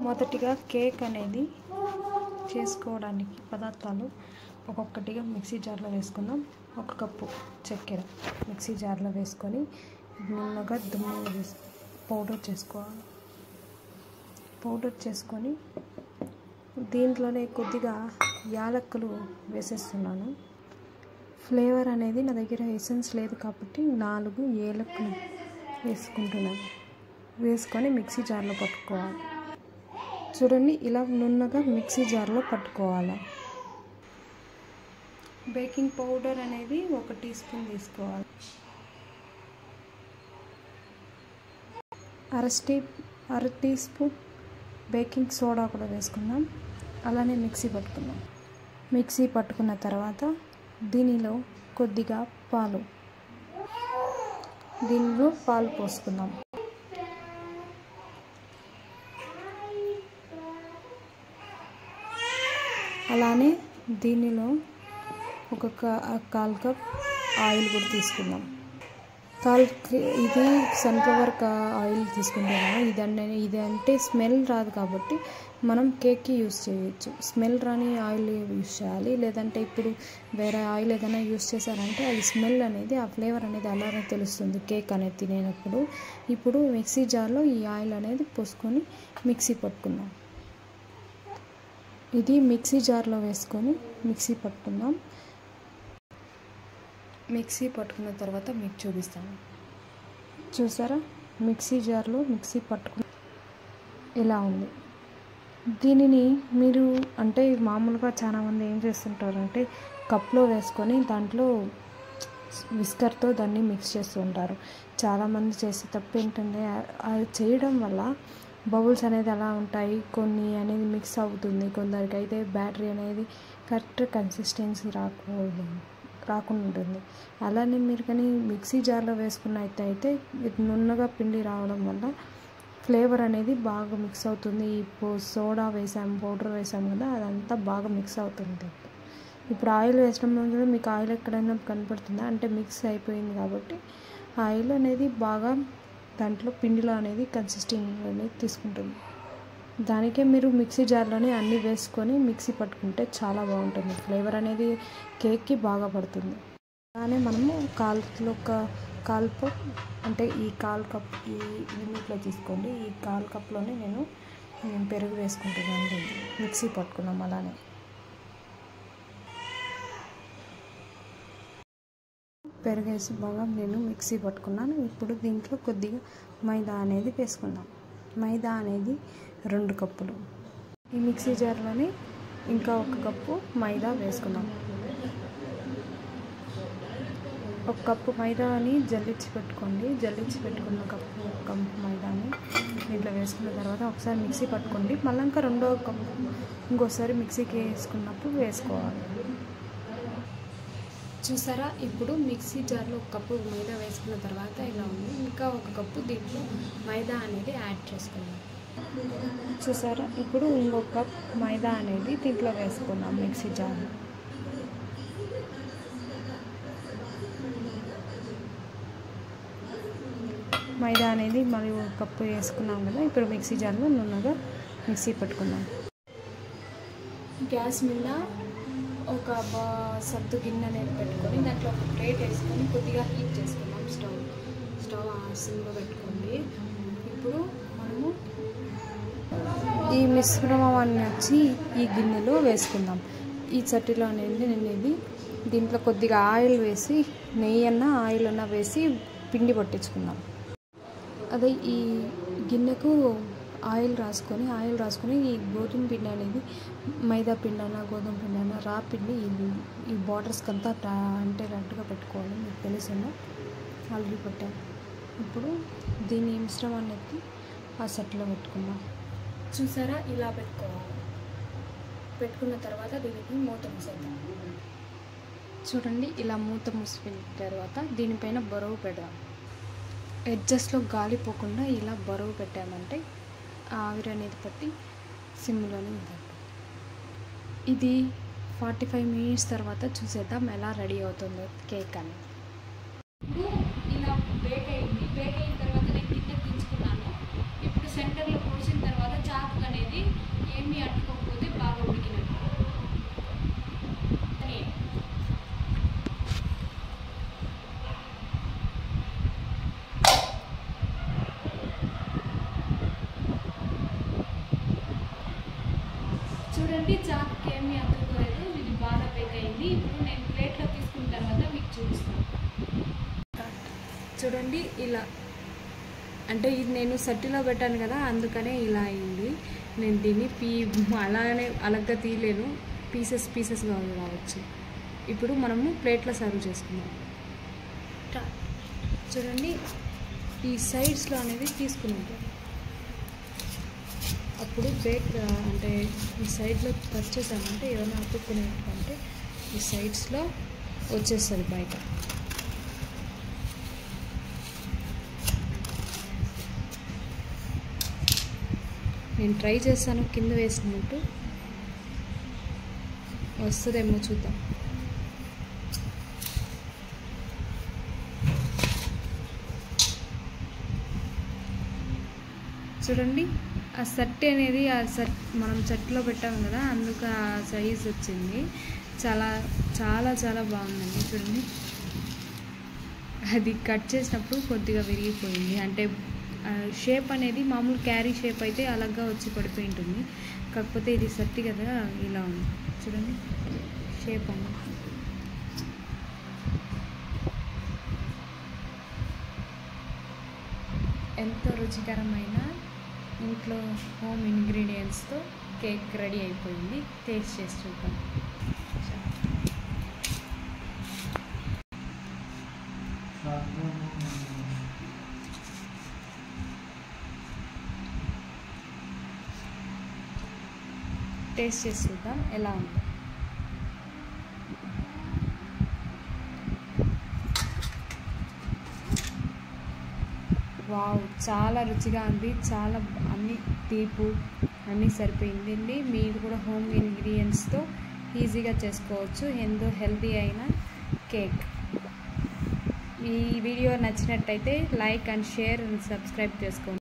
మొదటిగా కేక్ అనేది చేసుకోవడానికి పదార్థాలు ఒక్కొక్కటిగా మిక్సీ జార్లో వేసుకుందాం. 1 కప్పు చక్కెర మిక్సీ జార్లో వేసుకొని నున్నగా దుమ్ము పౌడర్ చేసుకోవాలి. పౌడర్ చేసుకొని దీంట్లోనే కొద్దిగా యాలక్కులు వేసేస్తున్నాను. ఫ్లేవర్ అనేది నా దగ్గర ఎసెన్స్ లేదు కాబట్టి 4 ఏలక్కులు వేసుకుంటున్నాను. వేసుకొని మిక్సీ జార్లో పట్టుకోవాలి. చూడండి, ఇలా నున్నగా మిక్సీ జార్లో పట్టుకోవాలి. బేకింగ్ పౌడర్ అనేది 1 టీ స్పూన్ తీసుకోవాలి. అర టీ స్పూన్ బేకింగ్ సోడా కూడా వేసుకుందాం. అలానే మిక్సీ పట్టుకుందాం. మిక్సీ పట్టుకున్న తర్వాత దీనిలో కొద్దిగా పాలు పోసుకుందాం. అలానే దీనిలో ఒక 1/4 కప్ ఆయిల్ కూడా తీసుకుందాం. ఇది సన్ఫ్లవర్ ఆయిల్ తీసుకుంటున్నాను. ఇది అంటే స్మెల్ రాదు కాబట్టి మనం కేక్కి యూస్ చేయొచ్చు. స్మెల్ రాని ఆయిల్ యూస్ చేయాలి. లేదంటే ఇప్పుడు వేరే ఆయిల్ ఏదైనా యూస్ చేశారంటే అది స్మెల్ అనేది, ఆ ఫ్లేవర్ అనేది అలానే తెలుస్తుంది కేక్ అనేది తినేటప్పుడు. ఇప్పుడు మిక్సీ జార్లో ఈ ఆయిల్ అనేది పోసుకొని మిక్సీ పట్టుకుందాం. ఇది మిక్సీ జార్లో వేసుకొని మిక్సీ పట్టుకుందాం. మిక్సీ పట్టుకున్న తర్వాత మీకు చూపిస్తాను. చూసారా, మిక్సీ జార్లో మిక్సీ పట్టుకుని ఇలా ఉంది. దీనిని మీరు అంటే మామూలుగా చాలామంది ఏం చేస్తుంటారంటే కప్లో వేసుకొని దాంట్లో విస్కర్తో దాన్ని మిక్స్ చేస్తూ ఉంటారు. చాలామంది చేసే తప్పు ఏంటంటే అది చేయడం వల్ల బబుల్స్ అనేది అలా ఉంటాయి. కొన్ని అనేది మిక్స్ అవుతుంది. కొందరికి అయితే బ్యాటరీ అనేది కరెక్ట్ కన్సిస్టెన్సీ రాకుండా ఉంటుంది. అలానే మీరు కానీ మిక్సీ జార్లో వేసుకున్నట్టయితే నున్నగా పిండి రావడం వల్ల ఫ్లేవర్ అనేది బాగా మిక్స్ అవుతుంది. సోడా వేసాము, పౌడర్ వేసాము కదా, అదంతా బాగా మిక్స్ అవుతుంది. ఇప్పుడు ఆయిల్ వేసడం వల్ల మీకు ఆయిల్ ఎక్కడైనా కనపడుతుందా అంటే మిక్స్ అయిపోయింది కాబట్టి ఆయిల్ అనేది బాగా దాంట్లో పిండిలో అనేది కన్సిస్టెన్సీ అనేది తీసుకుంటుంది. దానికే మీరు మిక్సీ జార్లోనే అన్నీ వేసుకొని మిక్సీ పట్టుకుంటే చాలా బాగుంటుంది. ఫ్లేవర్ అనేది కేక్కి బాగా పడుతుంది. అలానే మనము కాల్ కప్ అంటే ఈ 1/4 కప్ ఈ లిమిట్లో తీసుకోండి. ఈ 1/4 కప్లోనే నేను పెరుగు వేసుకుంటున్నాను. మిక్సీ పట్టుకున్నాం. అలానే పెరుగు వేసి బాగా నేను మిక్సీ పట్టుకున్నాను. ఇప్పుడు దీంట్లో కొద్దిగా మైదా అనేది వేసుకుందాం. మైదా అనేది 2 కప్పులు. ఈ మిక్సీ జార్లోనే ఇంకా 1 కప్పు మైదా వేసుకుందాం. 1 కప్పు మైదాని జల్లించి పెట్టుకోండి. జల్లించి పెట్టుకున్న కప్పు మైదాని దీంట్లో వేసుకున్న తర్వాత ఒకసారి మిక్సీ పట్టుకోండి. మళ్ళీ ఇంకా 2వ కప్పు ఇంకోసారి మిక్సీకి వేసుకున్నప్పుడు వేసుకోవాలి. చూసారా, ఇప్పుడు మిక్సీ జార్లో 1 కప్పు మైదా వేసుకున్న తర్వాత ఇలా ఉంది. ఇంకా 1 కప్పు దీంట్లో మైదా అనేది యాడ్ చేసుకుందాం. చూసారా, ఇప్పుడు ఇంకొక కప్ మైదా అనేది దీంట్లో వేసుకుందాం. మిక్సీ జార్లో మైదా అనేది మరి 1 కప్పు వేసుకున్నాం కదా. ఇప్పుడు మిక్సీ జార్లో నున్నగా మిక్సీ పట్టుకుందాం. గ్యాస్ మీద ఒక సత్తు గిన్నె అనేది పెట్టుకొని దాంట్లో ఒక ప్లేట్ వేసుకొని కొద్దిగా హీట్ చేసుకుందాం. స్టవ్ సిమ్లో పెట్టుకోండి. ఇప్పుడు మనము ఈ మిశ్రమాన్ని వచ్చి ఈ గిన్నెలో వేసుకుందాం. ఈ చట్టీలో అనేది దీంట్లో కొద్దిగా ఆయిల్ వేసి ఆయిల్ అన్నా వేసి పిండి పట్టించుకుందాం. అదే ఈ గిన్నెకు ఆయిల్ రాసుకొని ఈ గోధుమ పిండి అనేది మైదా పిండి అయినా గోధుమ పిండి అయినా రా పిండి ఈ బార్డర్స్కి అంతా అంటే రట్టుగా పెట్టుకోవాలి. మీకు తెలుసున్నా ఆల్రెడీ పెట్టాను. ఇప్పుడు దీని మిశ్రమాన్ని ఎత్తి ఆ సెట్లో పెట్టుకుందాం. చూసారా, ఇలా పెట్టుకోవాలి. పెట్టుకున్న తర్వాత దీనికి మూత మూసేద్దాం. చూడండి, ఇలా మూత మూసిపోయిన తర్వాత దీనిపైన బరువు పెడదాం. ఎడ్జస్ట్లో గాలి పోకుండా ఇలా బరువు పెట్టామంటే ఆవిరి అనేది పట్టి సిమ్లోనే ఉంటుంది. ఇది 45 మినిట్స్ తర్వాత చూసేద్దాం ఎలా రెడీ అవుతుందో కేక్ అనేది. ఇలా బేక్ అయింది. బేక్ అయిన తర్వాత నేను కిందకి దించుకున్నాను. ఇప్పుడు సెంటర్లో పోసిన తర్వాత చాకు అనేది చూడండి చాక్కి ఏమీ అతుక్కోలేదు, ఇది బాగా బేక్ అయింది. ఇప్పుడు నేను ప్లేట్లో తీసుకున్న తర్వాత మీకు చూపిస్తాను. చూడండి ఇలా, అంటే ఇది నేను సట్టిలో పెట్టాను కదా, అందుకనే ఇలా అయింది. నేను దీన్ని అలాగనే అలగ్గా తీయలేను, పీసెస్గా రావచ్చు. ఇప్పుడు మనము ప్లేట్లో సర్వ్ చేసుకుందాం. చూడండి ఈ సైడ్స్లో అనేది తీసుకున్నాం, అప్పుడు బేక్ అంటే ఈ సైడ్లో టచ్ చేసామంటే ఏమైనా అతుక్కునేటంటే ఈ సైడ్స్లో వచ్చేస్తుంది బయట. నేను ట్రై చేస్తాను, కింద వేసినట్టు వస్తుందేమో చూద్దాం. చూడండి ఆ సట్టి అనేది మనం చట్లో పెట్టాము కదా, అందుకు ఆ సైజ్ వచ్చింది. చాలా చాలా చాలా బాగుందండి. చూడండి అది కట్ చేసినప్పుడు కొద్దిగా విరిగిపోయింది. అంటే షేప్ అనేది మామూలు క్యారీ షేప్ అయితే అలాగా వచ్చి పడిపోయి ఉంటుంది, కాకపోతే ఇది సట్టి కదా ఇలా ఉంది. చూడండి షేప్ అనేది ఎంతో రుచికరమైన ఇంట్లో హోమ్ ఇంగ్రీడియంట్స్తో కేక్ రెడీ అయిపోయింది. టేస్ట్ చేసి చూద్దాం. టేస్ట్ చేసి చూద్దాం ఎలా ఉంది. వావ్, చాలా రుచిగా ఉంది. చాలా అన్ని తీపు అన్నీ సరిపోయిందండి. మీరు కూడా హోమ్ ఇంగ్రీడియంట్స్తో ఈజీగా చేసుకోవచ్చు ఎంతో హెల్తీ అయిన కేక్. ఈ వీడియో నచ్చినట్టయితే like and share and subscribe చేసుకోండి.